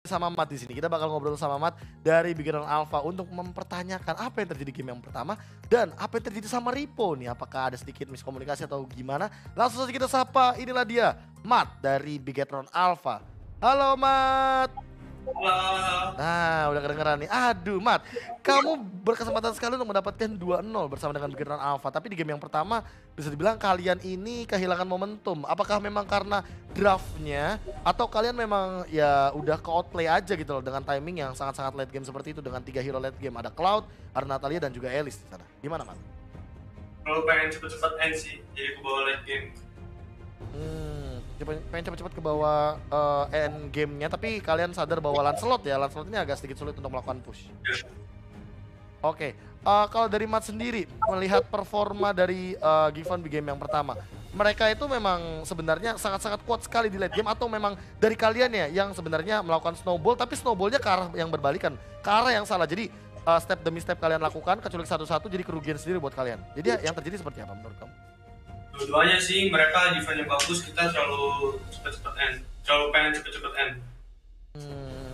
Sama Mat di sini. Kita bakal ngobrol sama Mat dari Beginner Alpha untuk mempertanyakan apa yang terjadi game yang pertama dan apa yang terjadi sama Ripo nih. Apakah ada sedikit miskomunikasi atau gimana? Langsung saja kita sapa, inilah dia Mat dari Beginner Alpha. Halo Mat. Halo. Nah, udah kedengeran nih. Aduh, Mat. Kamu berkesempatan sekali untuk mendapatkan 2-0 bersama dengan Beginner Alpha. Tapi di game yang pertama bisa dibilang kalian ini kehilangan momentum. Apakah memang karena draftnya atau kalian memang ya udah ke outplay aja gitu loh dengan timing yang sangat-sangat late game seperti itu dengan 3 hero late game. Ada Cloud, ada Natalia dan juga Elis di sana. Gimana, Mat? Kalau pengen cepet-cepet end sih, jadi ke bawah late game. Pengen cepet-cepet ke bawah end gamenya, tapi kalian sadar bahwa Lancelot ya, Lancelot ini agak sedikit sulit untuk melakukan push. Oke, kalau dari Mat sendiri melihat performa dari Gifan di game yang pertama, mereka itu memang sebenarnya sangat-sangat kuat sekali di late game atau memang dari kalian ya yang sebenarnya melakukan snowball, tapi snowballnya ke arah yang berbalikan, ke arah yang salah. Jadi step demi step kalian lakukan, kecuali satu-satu jadi kerugian sendiri buat kalian. Jadi yang terjadi seperti apa menurut kamu? Dua-duanya sih, mereka defense-nya bagus, kita selalu cepet-cepet end, selalu pengen cepet-cepet end.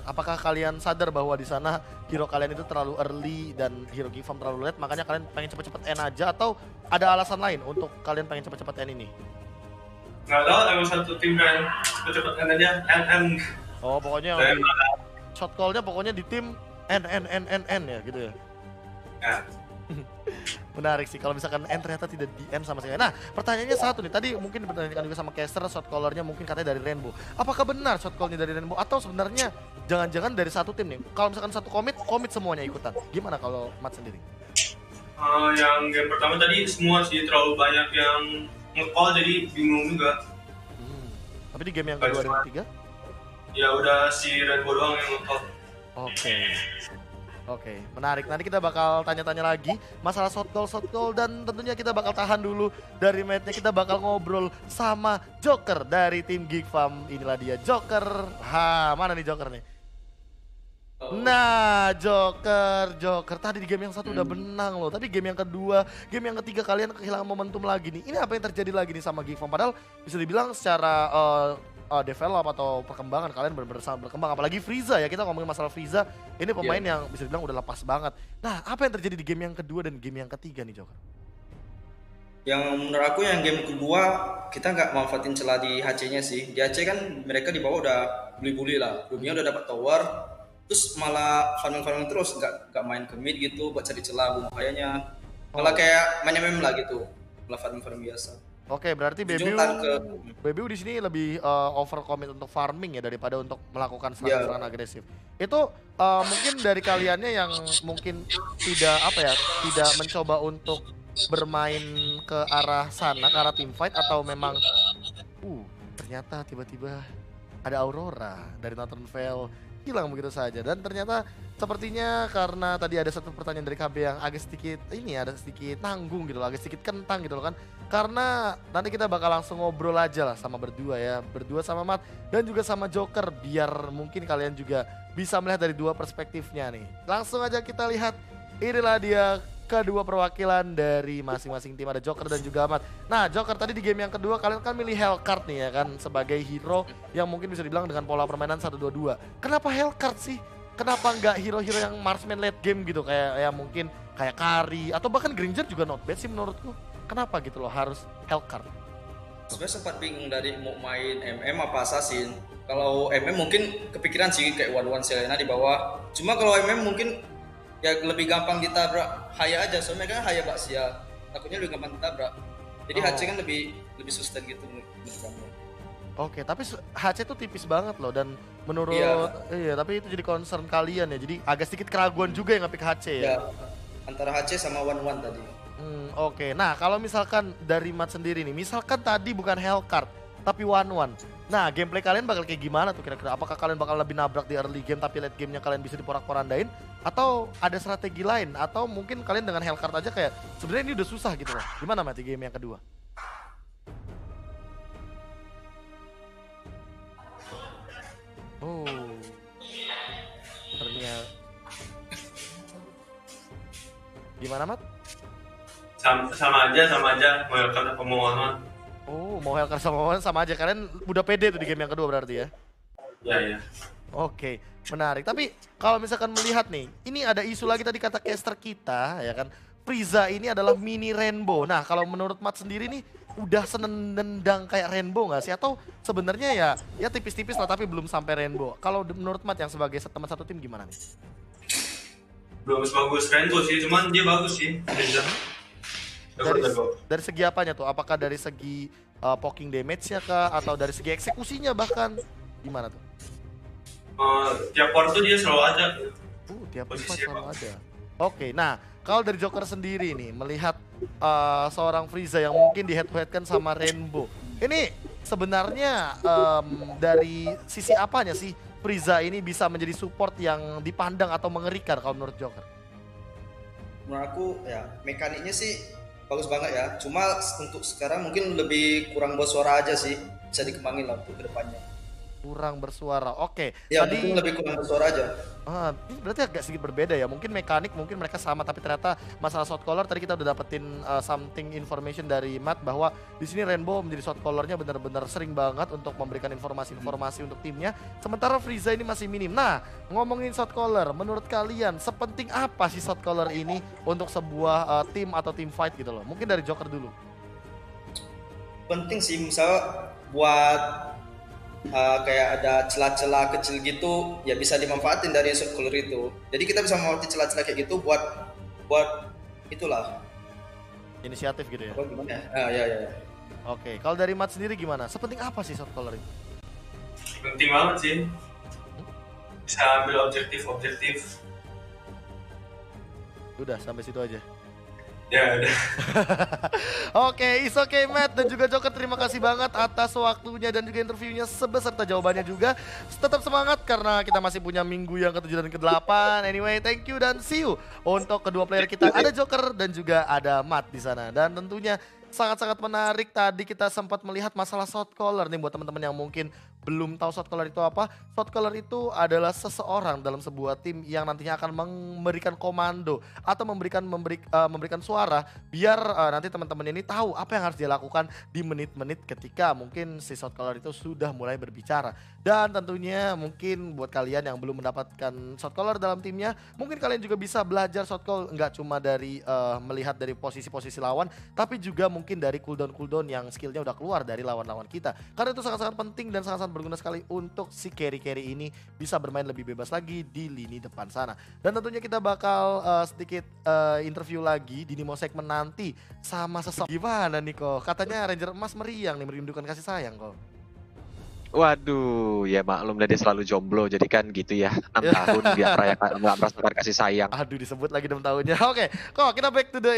Apakah kalian sadar bahwa di sana hero kalian itu terlalu early dan hero Gifam terlalu late, makanya kalian pengen cepet-cepet end aja atau ada alasan lain untuk kalian pengen cepet-cepet end ini? Nggak tahu, emang satu tim kan cepet-cepet end aja, end. Oh, pokoknya shot call-nya pokoknya di tim end ya gitu ya? Ya. Menarik sih kalau misalkan end ternyata tidak di end sama sekali. Nah, pertanyaannya satu nih, tadi mungkin dipertanyakan juga sama caster, shot callernya mungkin katanya dari Rainbow. Apakah benar shot callnya dari Rainbow atau sebenarnya jangan-jangan dari satu tim nih? Kalau misalkan satu komit semuanya ikutan. Gimana kalau Mat sendiri? Yang game pertama tadi semua sih terlalu banyak yang nge-call jadi bingung juga. Tapi di game yang kedua dan ketiga? Ya udah si Rainbow doang yang nge-call. Oke, menarik. Nanti kita bakal tanya-tanya lagi masalah shot goal dan tentunya kita bakal tahan dulu dari matchnya. Kita bakal ngobrol sama Joker dari tim Geek Farm. Inilah dia Joker. Mana nih Joker nih? Nah, Joker tadi di game yang satu udah menang loh. Tapi game yang kedua, game yang ketiga kalian kehilangan momentum lagi nih. Ini apa yang terjadi lagi nih sama Geek Farm? Padahal bisa dibilang secara develop atau perkembangan kalian benar-benar berkembang, apalagi Frieza ya, kita ngomongin masalah Frieza ini pemain yang bisa dibilang udah lepas banget. Nah, apa yang terjadi di game yang kedua dan game yang ketiga nih Joker? Yang menurut aku yang game kedua kita nggak manfaatin celah di HC-nya sih. Di HC kan mereka di bawah udah bully-bully lah, dunia udah dapat tower, terus malah farming terus, nggak main ke mid gitu buat cari celah kayaknya, malah kayak main MM lah gitu, malah farming biasa. Oke, berarti Bebu di sini lebih over commit untuk farming ya daripada untuk melakukan serangan agresif. Itu mungkin dari kaliannya yang mungkin tidak mencoba untuk bermain ke arah sana, ke arah team fight, atau memang ternyata tiba-tiba ada Aurora dari Northern Vale hilang begitu saja, dan ternyata sepertinya karena tadi ada satu pertanyaan dari KB yang agak sedikit nanggung gitu loh, agak sedikit kentang gitu loh kan, karena nanti kita bakal langsung ngobrol aja lah sama berdua sama Mat dan juga sama Joker, biar mungkin kalian juga bisa melihat dari dua perspektifnya nih. Langsung aja kita lihat, inilah dia kedua perwakilan dari masing-masing tim, ada Joker dan juga Mat. Nah, Joker tadi di game yang kedua kalian kan milih Hellcard nih ya kan, sebagai hero yang mungkin bisa dibilang dengan pola permainan 1-2-2. Kenapa Hellcard sih? Kenapa nggak hero-hero yang marksman late game gitu, kayak ya mungkin kayak Kari atau bahkan Granger juga not bad sih menurutku. Kenapa gitu loh harus Hellcard? Sebenarnya sempat bingung dari mau main MM apa Assassin. Kalau MM mungkin kepikiran sih kayak One Selena di bawah. Cuma kalau MM mungkin ya lebih gampang ditabrak Haya aja, soalnya kan Haya Baksia, takutnya lebih gampang ditabrak. Jadi HC kan lebih sustain gitu menurut kamu. Oke, tapi HC tuh tipis banget loh, dan menurut iya, tapi itu jadi concern kalian ya. Jadi agak sedikit keraguan juga yang nge-pick HC ya. Antara HC sama One tadi. Oke. Nah, kalau misalkan dari Mat sendiri nih, misalkan tadi bukan Hellcard tapi One. Nah, gameplay kalian bakal kayak gimana tuh kira-kira? Apakah kalian bakal lebih nabrak di early game tapi late gamenya kalian bisa diporak-porandain? Atau ada strategi lain? Atau mungkin kalian dengan Hellcard aja kayak sebenarnya ini udah susah gitu loh. Gimana Mat di game yang kedua? Ternyata gimana Mat? Sama aja mau Hellcard apa mau One. Mau Hellcard sama One sama aja, kalian udah pede tuh di game yang kedua berarti ya? Ya. Oke, menarik. Tapi kalau misalkan melihat nih, ini ada isu lagi tadi kata caster kita, ya kan? Frieza ini adalah mini Rainbow. Nah, kalau menurut Mat sendiri nih, udah senendang kayak Rainbow nggak sih? Atau sebenarnya ya tipis-tipis lah tapi belum sampai Rainbow. Kalau menurut Mat yang sebagai teman satu tim gimana nih? Belum sebagus Rainbow sih, cuman dia bagus sih. Frieza. Dari segi apanya tuh? Apakah dari segi poking damage-nya kah? Atau dari segi eksekusinya bahkan? Gimana tuh? Tiap part tuh dia selalu ada. Tiap part selalu ada. Oke, nah kalau dari Joker sendiri nih, melihat seorang Frieza yang mungkin di head-to-head-kan sama Rainbow. Ini sebenarnya dari sisi apanya sih Frieza ini bisa menjadi support yang dipandang atau mengerikan kalau menurut Joker? Menurut aku ya mekaniknya sih bagus banget ya. Cuma untuk sekarang mungkin lebih kurang bersuara aja sih. Bisa dikembangin lah untuk kedepannya. Kurang bersuara, oke. Ya Tadi mungkin lebih kurang bersuara aja. ini berarti agak sedikit berbeda ya. Mungkin mekanik mungkin mereka sama, tapi ternyata masalah shot caller tadi kita udah dapetin something information dari Matt bahwa di sini Rainbow menjadi shot callernya benar-benar sering banget untuk memberikan informasi-informasi untuk timnya. Sementara Frieza ini masih minim. Nah, ngomongin shot caller, menurut kalian sepenting apa sih shot caller ini untuk sebuah tim atau tim fight gitu loh? Mungkin dari Joker dulu. Penting sih misalnya buat kayak ada celah-celah kecil gitu ya bisa dimanfaatin dari shot caller itu. Jadi kita bisa memanfaatkan celah-celah kayak gitu buat itulah Inisiatif gitu ya. apa gimana ya. Oke, kalau dari Matt sendiri gimana? Sepenting apa sih shot caller ini? Penting banget sih. Bisa ambil objektif. Udah sampai situ aja. Ya udah. Oke, it's okay Matt dan juga Joker, terima kasih banget atas waktunya dan juga interviewnya beserta jawabannya juga. Tetap semangat karena kita masih punya minggu yang ke-7 dan ke-8. Anyway, thank you dan see you untuk kedua player kita. Ada Joker dan juga ada Matt di sana. Dan tentunya sangat-sangat menarik, tadi kita sempat melihat masalah shot caller nih buat teman-teman yang mungkin belum tahu shot caller itu apa. Shot caller itu adalah seseorang dalam sebuah tim yang nantinya akan memberikan komando atau memberikan suara biar nanti teman-teman ini tahu apa yang harus dia lakukan di menit-menit ketika mungkin si shot caller itu sudah mulai berbicara. Dan tentunya mungkin buat kalian yang belum mendapatkan shot caller dalam timnya, mungkin kalian juga bisa belajar shot call nggak cuma dari melihat dari posisi-posisi lawan, tapi juga mungkin dari cooldown yang skillnya udah keluar dari lawan-lawan kita. Karena itu sangat-sangat penting dan sangat-sangat berguna sekali untuk si carry-carry ini bisa bermain lebih bebas lagi di lini depan sana. Dan tentunya kita bakal sedikit interview lagi di Nimo segmen nanti sama sesama. Gimana nih kok? Katanya Ranger Emas meriang nih, merindukan kasih sayang kok. Waduh, ya maklum dia selalu jomblo, jadi kan gitu ya, 6 tahun dia merasakan kasih sayang. Aduh, disebut lagi 6 tahunnya. Oke, kok kita back to the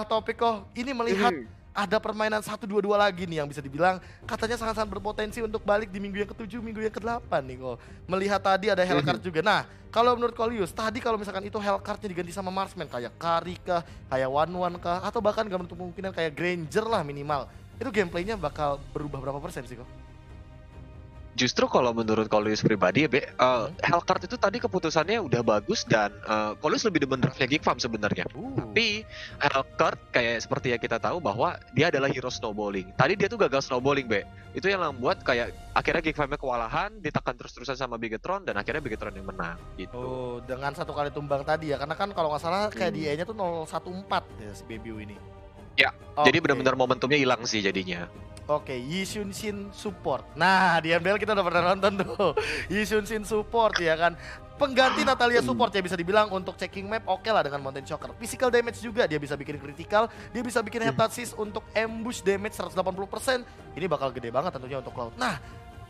topik kok. Ini melihat ada permainan 1-2-2 lagi nih yang bisa dibilang katanya sangat-sangat berpotensi untuk balik di minggu yang ke-7, minggu yang ke-8 nih kok. Melihat tadi ada Hellcard juga. Nah, kalau menurut Kolius, tadi kalau misalkan itu Hellcardnya diganti sama Marksman kayak Kari kah, kayak One kah, atau bahkan gak menutup kemungkinan kayak Granger lah minimal. Itu gameplaynya bakal berubah berapa persen sih kok? Justru kalau menurut Kolius pribadi ya, Hellcard itu tadi keputusannya udah bagus dan Kolius lebih demen draftnya Geekfarm sebenarnya. Tapi Hellcard kayak seperti yang kita tahu bahwa dia adalah hero snowballing. Tadi dia tuh gagal snowballing, Be. Itu yang membuat kayak akhirnya Geekfarmnya kewalahan, ditekan terus-terusan sama Bigetron dan akhirnya Bigetron yang menang gitu. Oh, dengan satu kali tumbang tadi ya. Karena kan kalau nggak salah kayak di E-nya tuh 014 ya si Bebiu ini. Ya, jadi benar-benar momentumnya hilang sih jadinya. Oke, Yishun Shin support. Nah, di MBL kita udah pernah nonton tuh. Yishun Shin support ya kan. Pengganti Natalia support ya bisa dibilang untuk checking map oke lah dengan Mountain Choker. Physical damage juga dia bisa bikin critical, dia bisa bikin head assist untuk ambush damage 180%. Ini bakal gede banget tentunya untuk Cloud. Nah,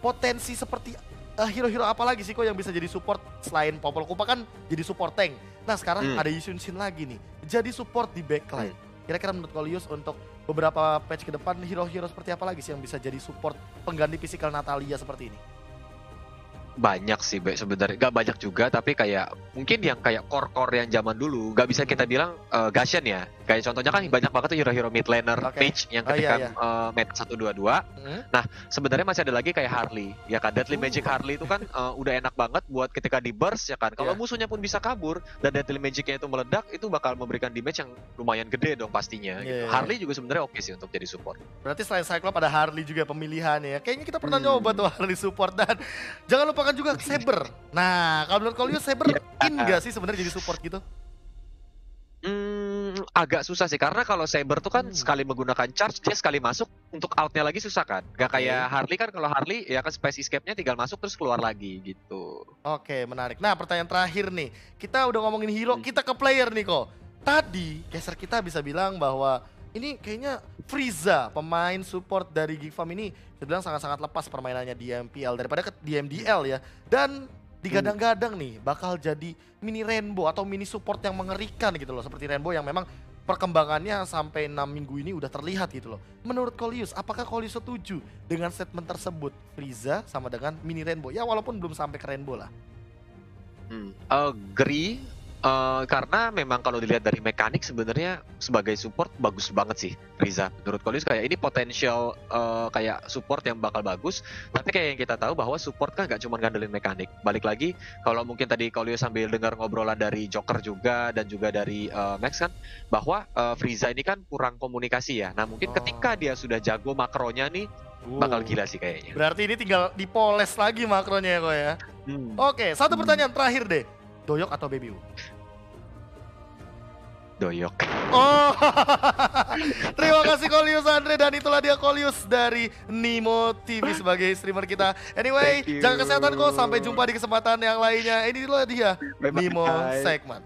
potensi seperti hero-hero apa lagi sih kok yang bisa jadi support selain Popol Kupa kan jadi support tank. Nah, sekarang ada Yishun Shin lagi nih. Jadi support di backline. Kira-kira menurut Kolius untuk beberapa patch ke depan hero-hero seperti apa lagi sih yang bisa jadi support pengganti physical Natalia seperti ini? Banyak sih, Be, sebenarnya. Gak banyak juga, tapi kayak mungkin yang kayak core-core yang zaman dulu, gak bisa kita bilang Gashen ya. Kayak contohnya kan banyak banget tuh hero-hero mid laner Mage yang ketika meta 1-2-2. Nah, sebenarnya masih ada lagi kayak Harley. Ya kan, Deadly Magic Harley itu kan udah enak banget buat ketika di burst ya kan. Kalau musuhnya pun bisa kabur dan Deadly Magic-nya itu meledak, itu bakal memberikan damage yang lumayan gede dong pastinya. Gitu. Harley juga sebenarnya oke sih untuk jadi support. Berarti selain Cyclops ada Harley juga pemilihannya ya. Kayaknya kita pernah nyoba tuh Harley support, dan jangan lupakan juga Saber. Nah, kalau menurut kalian Saber in gak sih sebenarnya jadi support gitu? Agak susah sih, karena kalau Saber tuh kan sekali menggunakan charge, dia sekali masuk, untuk outnya lagi susah kan. Gak kayak Harley kan, kalau Harley ya kan space escape-nya tinggal masuk terus keluar lagi gitu. Oke, menarik. Nah, pertanyaan terakhir nih. Kita udah ngomongin hero, kita ke player nih kok. Tadi, caster kita bisa bilang bahwa ini kayaknya Frieza, pemain support dari Geek Farm ini, dibilang sangat-sangat lepas permainannya di MPL daripada di MDL ya. Dan digadang-gadang nih bakal jadi mini Rainbow atau mini support yang mengerikan gitu loh, seperti Rainbow yang memang perkembangannya sampai 6 minggu ini udah terlihat gitu loh. Menurut Kolius, apakah Kolius setuju dengan statement tersebut? Frieza sama dengan mini Rainbow, ya walaupun belum sampai ke Rainbow lah. Agree. Karena memang kalau dilihat dari mekanik sebenarnya sebagai support bagus banget sih Frieza. Menurut Kolius kayak ini potensial kayak support yang bakal bagus. Tapi kayak yang kita tahu bahwa support kan gak cuma ngandelin mekanik. Balik lagi kalau mungkin tadi Kolius sambil dengar ngobrolan dari Joker juga dan juga dari Max kan, bahwa Frieza ini kan kurang komunikasi ya. Nah mungkin ketika dia sudah jago makronya nih bakal gila sih kayaknya. Berarti ini tinggal dipoles lagi makronya ya kok ya. Oke, satu pertanyaan terakhir deh. Doyok atau Baby U? Doyok. Oh, terima kasih Kolius Andre, dan itulah dia Kolius dari Nimo TV sebagai streamer kita. Anyway, jaga kesehatan kok, sampai jumpa di kesempatan yang lainnya. Ini dia Nimo Segment.